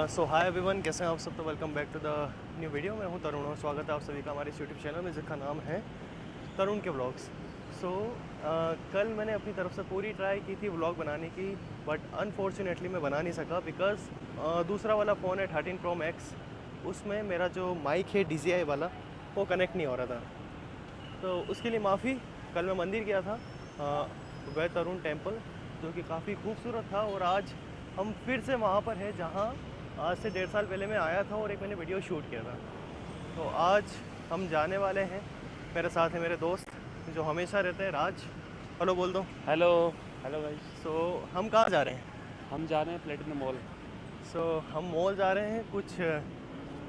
सो hi everyone, कैसे हैं आप सब। तो welcome back to the new video. मैं हूं तरुण और स्वागत है आप सभी का हमारे इस यूट्यूब चैनल में जिसका नाम है तरुण के व्लॉग्स। सो कल मैंने अपनी तरफ से पूरी ट्राई की थी व्लॉग बनाने की, बट अनफॉर्चुनेटली मैं बना नहीं सका बिकॉज़ दूसरा वाला फ़ोन है 13 Pro Max, उसमें मेरा जो माइक है DJI वाला वो कनेक्ट नहीं हो रहा था। तो उसके लिए माफ़ी। कल मैं मंदिर गया था वह तरुण टेम्पल, जो कि काफ़ी खूबसूरत था, और आज हम फिर से वहाँ पर हैं जहाँ आज से 1.5 साल पहले मैं आया था और एक मैंने वीडियो शूट किया था। तो आज हम जाने वाले हैं। मेरे साथ है मेरे दोस्त जो हमेशा रहते हैं, राज। हेलो बोल दो। हेलो हेलो भाई। सो हम कहाँ जा रहे हैं? हम जा रहे हैं प्लेटिनम मॉल। सो हम मॉल जा रहे हैं कुछ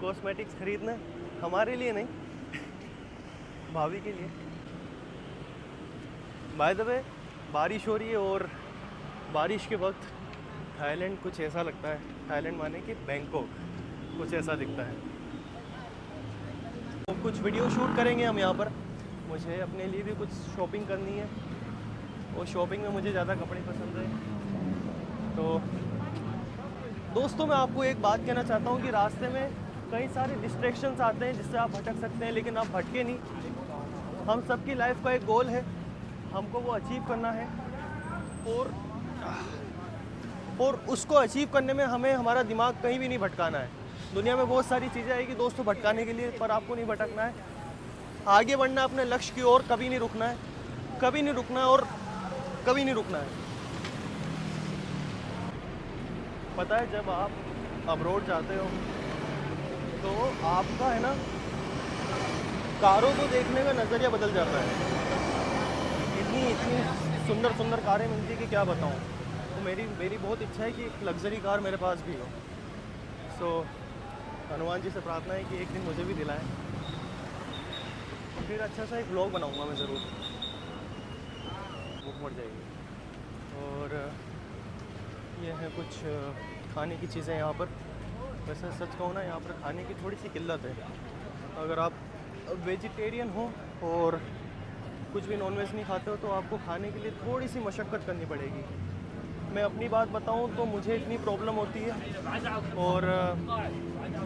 कॉस्मेटिक्स खरीदने, हमारे लिए नहीं भाभी के लिए। बाय द वे बारिश हो रही है और बारिश के वक्त थाईलैंड कुछ ऐसा लगता है, थाईलैंड माने कि बैंकॉक कुछ ऐसा दिखता है। तो कुछ वीडियो शूट करेंगे हम यहाँ पर। मुझे अपने लिए भी कुछ शॉपिंग करनी है और शॉपिंग में मुझे ज़्यादा कपड़े पसंद है। तो दोस्तों, मैं आपको एक बात कहना चाहता हूँ कि रास्ते में कई सारे डिस्ट्रैक्शंस आते हैं जिससे आप भटक सकते हैं, लेकिन आप भटके नहीं। हम सबकी लाइफ का एक गोल है, हमको वो अचीव करना है, और उसको अचीव करने में हमें हमारा दिमाग कहीं भी नहीं भटकाना है। दुनिया में बहुत सारी चीज़ें आएगी दोस्तों भटकाने के लिए, पर आपको नहीं भटकना है। आगे बढ़ना है अपने लक्ष्य की ओर, कभी नहीं रुकना है, कभी नहीं रुकना है और कभी नहीं रुकना है। पता है, जब आप अब्रॉड जाते हो तो आपका है ना कारों को देखने का नज़रिया बदल जाता है। इतनी सुंदर सुंदर कारें मिलती है कि क्या बताऊँ। तो मेरी बहुत इच्छा है कि एक लग्जरी कार मेरे पास भी हो। सो हनुमान जी से प्रार्थना है कि एक दिन मुझे भी दिलाएं, फिर अच्छा सा एक व्लॉग बनाऊंगा मैं ज़रूर। भूख मर जाएगी। और ये है कुछ खाने की चीज़ें यहाँ पर। वैसे सच कहूँ ना, यहाँ पर खाने की थोड़ी सी किल्लत है। अगर आप वेजिटेरियन हो और कुछ भी नॉनवेज नहीं खाते हो तो आपको खाने के लिए थोड़ी सी मशक्क़त करनी पड़ेगी। मैं अपनी बात बताऊं तो मुझे इतनी प्रॉब्लम होती है, और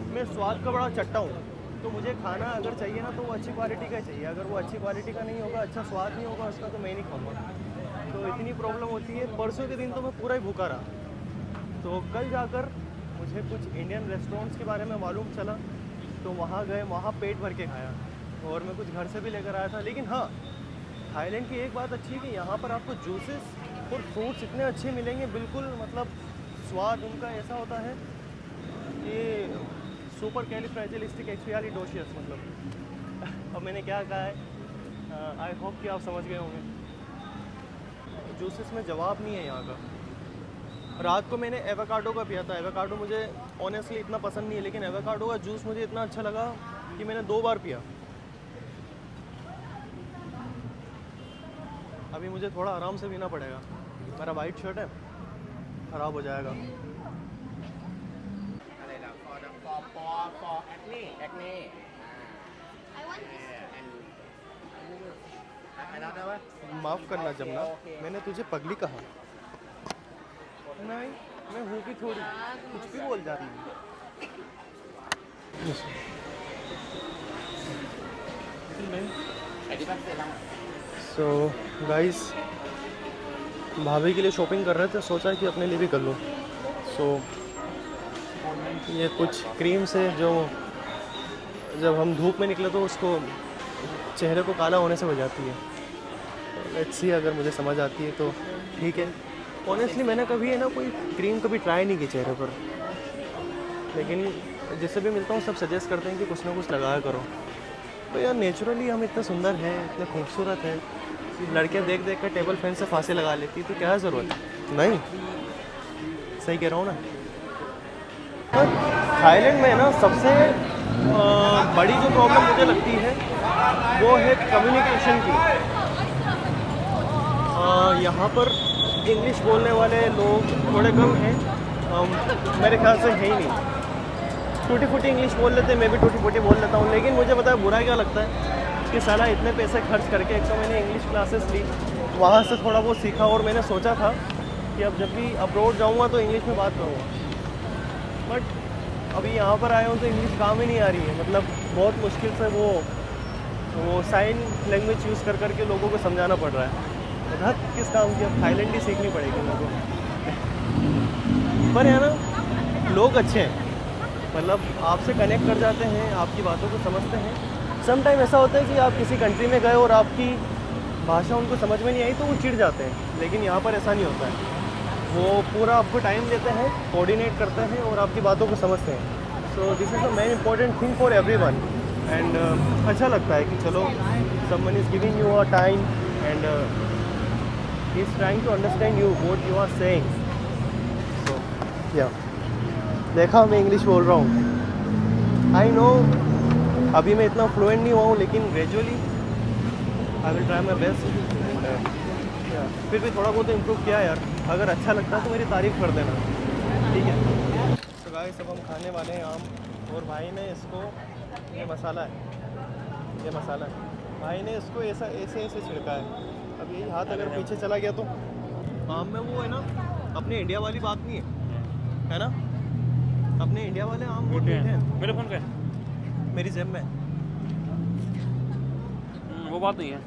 मैं स्वाद का बड़ा चट्टा हूँ। तो मुझे खाना अगर चाहिए ना तो वो अच्छी क्वालिटी का चाहिए। अगर वो अच्छी क्वालिटी का नहीं होगा, अच्छा स्वाद नहीं होगा उसका, तो मैं नहीं खाऊंगा। तो इतनी प्रॉब्लम होती है। परसों के दिन तो मैं पूरा ही भूखा रहा। तो कल जाकर मुझे कुछ इंडियन रेस्टोरेंट्स के बारे में मालूम चला, तो वहाँ गए, वहाँ पेट भर के खाया, और मैं कुछ घर से भी लेकर आया था। लेकिन हाँ, थाईलैंड की एक बात अच्छी है कि यहाँ पर आपको जूसेस और फ्रूट्स इतने अच्छे मिलेंगे, बिल्कुल मतलब स्वाद उनका ऐसा होता है कि सुपर कैलिफ्रैजिलिस्टिक्एक्सपियालिडोशियस। मतलब अब मैंने क्या कहा है, आई होप कि आप समझ गए होंगे। जूसेस में जवाब नहीं है यहाँ का। रात को मैंने एवोकाडो का पिया था। एवोकाडो मुझे ऑनेस्टली इतना पसंद नहीं है, लेकिन एवोकाडो का जूस मुझे इतना अच्छा लगा कि मैंने 2 बार पिया। अभी मुझे थोड़ा आराम से पीना पड़ेगा, मेरा वाइट शर्ट है, ख़राब हो जाएगा। माफ़ करना जमुना, मैंने तुझे पगली कहा नहीं, मैं हूँ भी थोड़ी, कुछ भी बोल जाती हूँ। सो गाइस, भाभी के लिए शॉपिंग कर रहे थे, सोचा कि अपने लिए भी कर लूँ। सो ये कुछ क्रीम्स है जो जब हम धूप में निकले तो उसको चेहरे को काला होने से बचाती है। लेट्स सी, अगर मुझे समझ आती है तो ठीक है। ऑनेस्टली मैंने कभी है ना कोई क्रीम कभी ट्राई नहीं की चेहरे पर, लेकिन जिससे भी मिलता हूँ सब सजेस्ट करते हैं कि कुछ ना कुछ लगाया करो। तो यार नेचुरली हम इतने सुंदर हैं, इतने खूबसूरत हैं, लड़कियां देख देख कर टेबल फैन से फांसी लगा लेती, तो क्या ज़रूरत है? नहीं, सही कह रहा हूँ ना। थाईलैंड में ना सबसे बड़ी जो प्रॉब्लम मुझे लगती है वो है कम्युनिकेशन की। यहाँ पर इंग्लिश बोलने वाले लोग थोड़े कम हैं, मेरे ख्याल से है ही नहीं। टूटी फूटी इंग्लिश बोल लेते हैं, मैं भी टूटी फूटी बोल लेता हूँ, लेकिन मुझे पता है बुरा क्या लगता है कि साला इतने पैसे खर्च करके, एक तो मैंने इंग्लिश क्लासेस ली, वहाँ से थोड़ा बहुत सीखा, और मैंने सोचा था कि अब जब भी अब्रॉड जाऊँगा तो इंग्लिश में बात करूँगा, बट अभी यहाँ पर आया हूँ तो इंग्लिश काम ही नहीं आ रही है, मतलब बहुत मुश्किल से वो साइन लैंग्वेज यूज़ कर करके लोगों को समझाना पड़ रहा है। हद किस काम की, अब थाईलैंड ही सीखनी पड़ेगी लोगों को। पर है ना, लोग अच्छे हैं, मतलब आपसे कनेक्ट कर जाते हैं, आपकी बातों को समझते हैं। सम टाइम ऐसा होता है कि आप किसी कंट्री में गए और आपकी भाषा उनको समझ में नहीं आई तो वो चिढ़ जाते हैं, लेकिन यहाँ पर ऐसा नहीं होता है। वो पूरा आपको टाइम देते हैं, कोऑर्डिनेट करते हैं और आपकी बातों को समझते हैं। So this is the main important thing for everyone. And अच्छा लगता है कि चलो someone is giving you a time and he is trying to understand you what you are saying. So या देखा, मैं इंग्लिश बोल रहा हूँ। आई नो अभी मैं इतना फ्लुएंट नहीं हुआ हूँ, लेकिन gradually I will try my best. फिर भी थोड़ा बहुत इम्प्रूव किया यार। अगर अच्छा लगता है तो मेरी तारीफ़ कर देना, ठीक है। तो गाइस सब हम खाने वाले हैं आम, और भाई ने इसको, ये मसाला है, ये मसाला है, भाई ने इसको ऐसा ऐसे ऐसे छिड़का है। अब यही हाथ अगर पीछे चला गया तो आम में वो है ना, अपने इंडिया वाली बात नहीं है ना, अपने इंडिया वाले आम बहुत मीठे हैं। मेरे फोन पे मेरी जेब में वो बात नहीं है।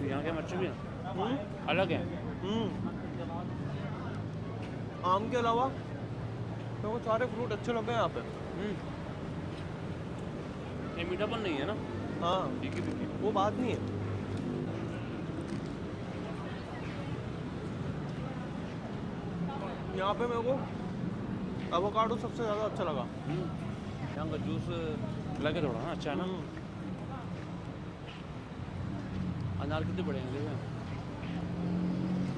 यहाँ के मिर्च भी हैं, अलग हैं। आम के अलावा तो वो सारे फ्रूट अच्छे लगे हैं यहाँ पे। ये मीठापन नहीं है ना। हाँ, वो बात नहीं है। यहाँ पे मेरे को एवोकाडो सबसे ज़्यादा अच्छा लगा। यहाँ का जूस लगे थोड़ा ना अच्छा है ना। अनार कितने बड़े हैं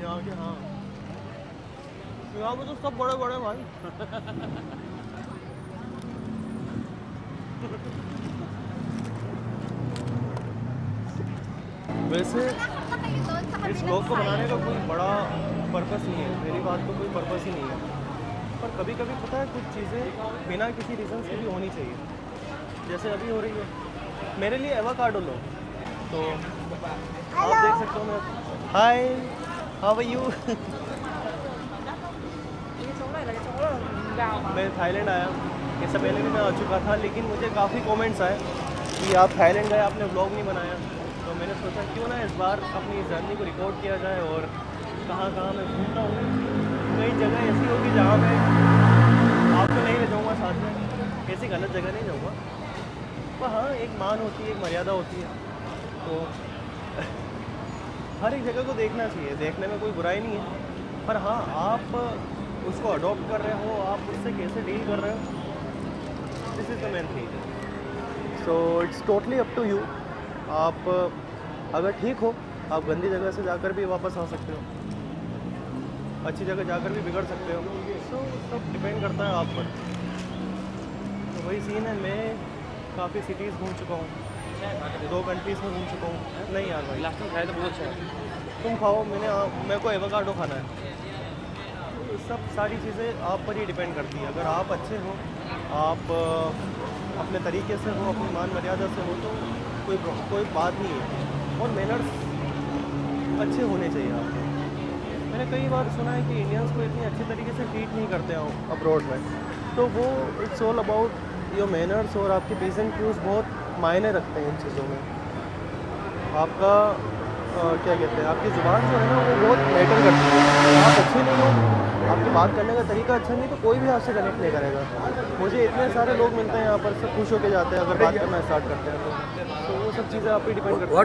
यहाँ के? हाँ, यहाँ पे तो सब बड़े बड़े भाई। वैसे इस ब्लॉग को बनाने का कोई बड़ा पर्पस नहीं है, मेरी बात को कोई पर्पस ही नहीं है। पर कभी कभी पता है, कुछ चीज़ें बिना किसी रीज़न से भी होनी चाहिए। जैसे अभी हो रही है मेरे लिए एवोकाडो लो, तो आप देख सकते हो। मैं हाय, हाउ आर यू? मैं थाईलैंड आया, इससे पहले भी मैं आ चुका था, लेकिन मुझे काफ़ी कमेंट्स आए कि आप थाईलैंड गए, आपने व्लॉग नहीं बनाया। तो मैंने सोचा क्यों ना इस बार अपनी जर्नी को रिकॉर्ड किया जाए और कहाँ कहाँ मैं घूमता हूँ। कई जगह ऐसी होगी जहाँ मैं आपको नहीं ले जाऊँगा साथ में, ऐसी गलत जगह नहीं जाऊँगा। पर हाँ, एक मान होती है, एक मर्यादा होती है, तो हर एक जगह को देखना चाहिए। देखने में कोई बुराई नहीं है, पर हाँ, आप उसको अडॉप्ट कर रहे हो, आप उससे कैसे डील कर रहे हो, this is the main thing. So it's totally up to you. आप अगर ठीक हो, आप गंदी जगह से जाकर भी वापस आ सकते हो, अच्छी जगह जाकर भी बिगड़ सकते हो। सो सब डिपेंड करता है आप पर। तो वही सीन है। मैं काफ़ी सिटीज़ घूम चुका हूँ, 2 कंट्रीज़ में घूम चुका हूँ। नहीं यार भाई, लास्ट में खाया तो बहुत अच्छा है। तुम खाओ, मेरे को एवोकाडो खाना है। तो सब सारी चीज़ें आप पर ही डिपेंड करती है। अगर आप अच्छे हो, आप अपने तरीके से हो, अपनी मान मर्यादा से हो, तो कोई बात नहीं है। और मैनर्स अच्छे होने चाहिए आपके। मैंने कई बार सुना है कि इंडियंस को इतनी अच्छे तरीके से ट्रीट नहीं करते हैं अब्रॉड में, तो वो it's all about your manners. और आपके डिसेंट व्यूज़ बहुत मायने रखते हैं इन चीज़ों में। आपका क्या कहते हैं, आपकी ज़ुबान जो है ना, वो बहुत मैटर करती है। आप अच्छे नहीं हो, आपकी बात करने का तरीका अच्छा नहीं, तो कोई भी आपसे कनेक्ट नहीं करेगा। मुझे इतने सारे लोग मिलते हैं यहाँ पर, सब खुश होकर जाते हैं अगर बात करना स्टार्ट करते हैं तो वो सब चीज़ें आप पे डिपेंड करती हैं।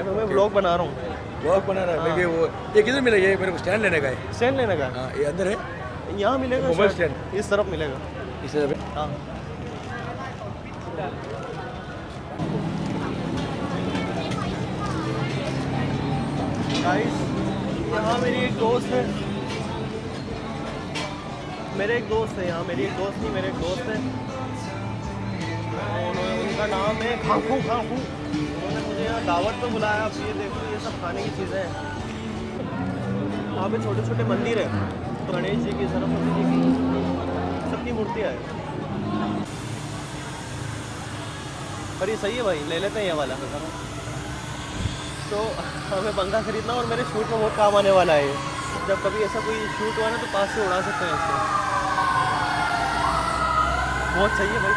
तो मैं ब्लॉग बना रहा हूँ। ब्लॉग बना रहा है। हाँ। वो ये किधर मिलेगा? ये मेरे को स्टैंड लेने का है। स्टैंड लेने का? हाँ, ये अंदर है। यहाँ मिलेगा मोबाइल शायद, स्टैंड इस तरफ मिलेगा। इस तरफ है। हाँ, गाइस यहाँ मेरी एक दोस्त है, मेरे एक दोस्त है यहाँ, मेरी एक दोस्त नहीं, मेरे एक दोस्त है। उनका नाम है खाफू। उन्होंने मुझे यहाँ दावत पे बुलाया। अब ये देखो, ये सब खाने की चीज़ें हैं। वहाँ पे छोटे छोटे मंदिर है, तो गणेश जी की, सरस्वती जी की, सबकी मूर्तियाँ हैं। पर ये सही है भाई, ले लेते हैं ये वाला। तो हमें पंखा खरीदना और मेरे शूट में बहुत काम आने वाला है। जब कभी ऐसा कोई शूट हुआ ना तो पास से उड़ा सकते हैं इसको। बहुत सही है भाई।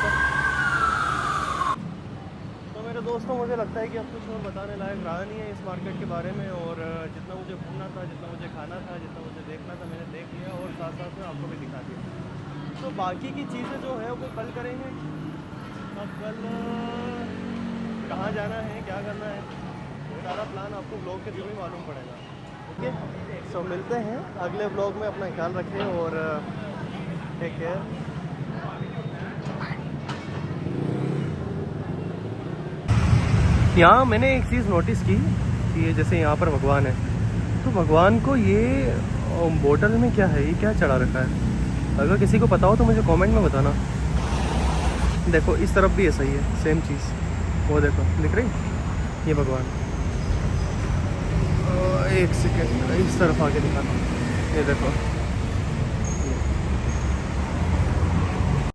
तो मेरे दोस्तों मुझे लगता है कि अब कुछ और बताने लायक रहा नहीं है इस मार्केट के बारे में, और जितना मुझे घूमना था, जितना मुझे खाना था, जितना मुझे देखना था मैंने देख लिया, और साथ साथ में आपको भी दिखा दिया। तो बाकी की चीज़ें जो है वो कल करेंगे। अब कल कहाँ जाना है, क्या करना है, सारा प्लान आपको ब्लॉग के थ्रू ही मालूम पड़ेगा। ओके, सो मिलते हैं अगले ब्लॉग में। अपना ख्याल रखें और टेक केयर। यहाँ मैंने एक चीज़ नोटिस की कि ये जैसे यहाँ पर भगवान है, तो भगवान को ये बोतल में क्या है, ये क्या चढ़ा रखा है? अगर किसी को पता हो तो मुझे कमेंट में बताना। देखो इस तरफ भी ऐसा ही है, सेम चीज़। वो देखो दिख रही ये भगवान। एक सेकेंड इस तरफ आके दिखाना, ये देखो।